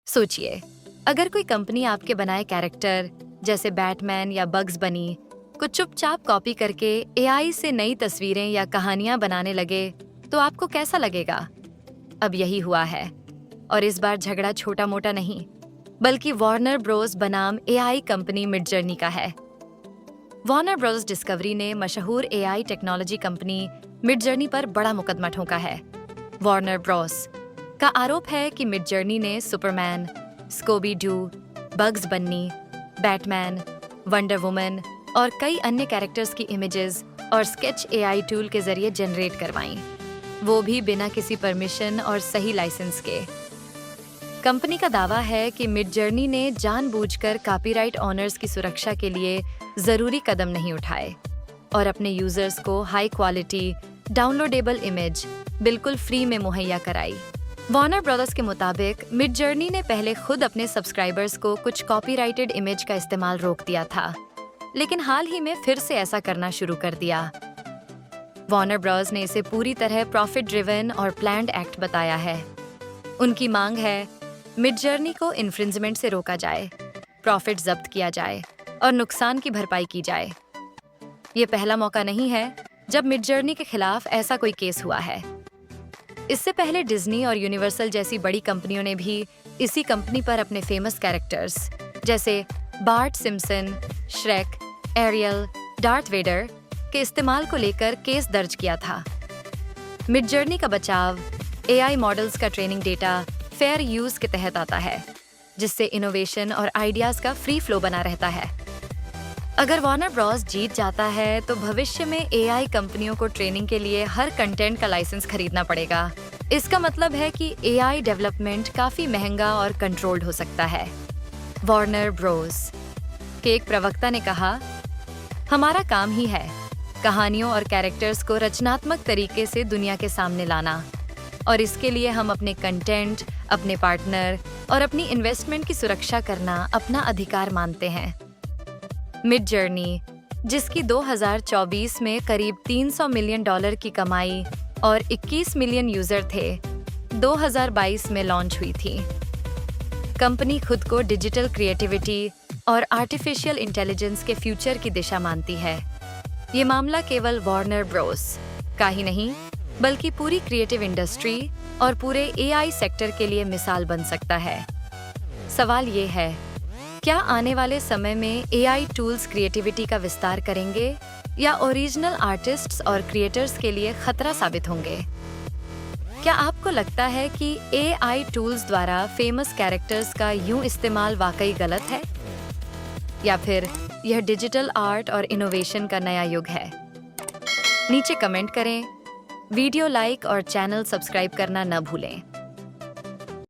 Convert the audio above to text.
सोचिए, अगर कोई कंपनी आपके बनाए कैरेक्टर जैसे बैटमैन या बग्स बनी को चुपचाप कॉपी करके एआई से नई तस्वीरें या कहानियां बनाने लगे, तो आपको कैसा लगेगा? अब यही हुआ है, और इस बार झगड़ा छोटा मोटा नहीं, बल्कि वार्नर ब्रोस बनाम एआई कंपनी मिडजर्नी का है। वार्नर ब्रोस डिस्कवरी ने मशहूर एआई टेक्नोलॉजी कंपनी मिडजर्नी पर बड़ा मुकदमा ठोका है। वार्नर ब्रोस का आरोप है कि मिडजर्नी ने सुपरमैन, स्कूबी डू, बग्स बन्नी, बैटमैन, वंडर वुमन और कई अन्य कैरेक्टर्स की इमेजेस और स्केच एआई टूल के जरिए जनरेट करवाईं, वो भी बिना किसी परमिशन और सही लाइसेंस के। कंपनी का दावा है कि मिडजर्नी ने जानबूझकर कॉपीराइट ऑनर्स की सुरक्षा के लिए जरूरी कदम नहीं उठाए और अपने यूजर्स को हाई क्वालिटी डाउनलोडेबल इमेज बिल्कुल फ्री में मुहैया कराई। वार्नर ब्रदर्स के मुताबिक मिडजर्नी ने पहले खुद अपने सब्सक्राइबर्स को कुछ कॉपीराइटेड इमेज का इस्तेमाल रोक दिया था, लेकिन हाल ही में फिर से ऐसा करना शुरू कर दिया। वार्नर ब्रदर्स ने इसे पूरी तरह प्रॉफिट ड्रिवन और प्लान्ड एक्ट बताया है। उनकी मांग है मिडजर्नी को इन्फ्रिंजमेंट से रोका जाए, प्रॉफिट जब्त किया जाए और नुकसान की भरपाई की जाए। ये पहला मौका नहीं है जब मिडजर्नी के खिलाफ ऐसा कोई केस हुआ है। इससे पहले डिज्नी और यूनिवर्सल जैसी बड़ी कंपनियों ने भी इसी कंपनी पर अपने फेमस कैरेक्टर्स जैसे Bart Simpson, Shrek, Ariel, Darth Vader के इस्तेमाल को लेकर केस दर्ज किया था। मिडजर्नी का बचाव एआई मॉडल्स का ट्रेनिंग डेटा फेयर यूज के तहत आता है, जिससे इनोवेशन और आइडियाज का फ्री फ्लो बना रहता है। अगर वार्नर ब्रॉस जीत जाता है तो भविष्य में एआई कंपनियों को ट्रेनिंग के लिए हर कंटेंट का लाइसेंस खरीदना पड़ेगा। इसका मतलब है कि एआई डेवलपमेंट काफी महंगा और कंट्रोल्ड हो सकता है। वार्नर ब्रोस के एक प्रवक्ता ने कहा, हमारा काम ही है कहानियों और कैरेक्टर्स को रचनात्मक तरीके से दुनिया के सामने लाना, और इसके लिए हम अपने कंटेंट, अपने पार्टनर और अपनी इन्वेस्टमेंट की सुरक्षा करना अपना अधिकार मानते हैं। मिडजर्नी, जिसकी 2024 में करीब $300 मिलियन की कमाई और 21 मिलियन यूजर थे, 2022 में लॉन्च हुई थी। कंपनी खुद को डिजिटल क्रिएटिविटी और आर्टिफिशियल इंटेलिजेंस के फ्यूचर की दिशा मानती है। ये मामला केवल वार्नर ब्रोस का ही नहीं, बल्कि पूरी क्रिएटिव इंडस्ट्री और पूरे एआई सेक्टर के लिए मिसाल बन सकता है। सवाल ये है, क्या आने वाले समय में एआई टूल्स क्रिएटिविटी का विस्तार करेंगे या ओरिजिनल आर्टिस्ट्स और क्रिएटर्स के लिए खतरा साबित होंगे? क्या आपको लगता है कि एआई टूल्स द्वारा फेमस कैरेक्टर्स का यूं इस्तेमाल वाकई गलत है, या फिर यह डिजिटल आर्ट और इनोवेशन का नया युग है? नीचे कमेंट करें, वीडियो लाइक और चैनल सब्सक्राइब करना न भूलें।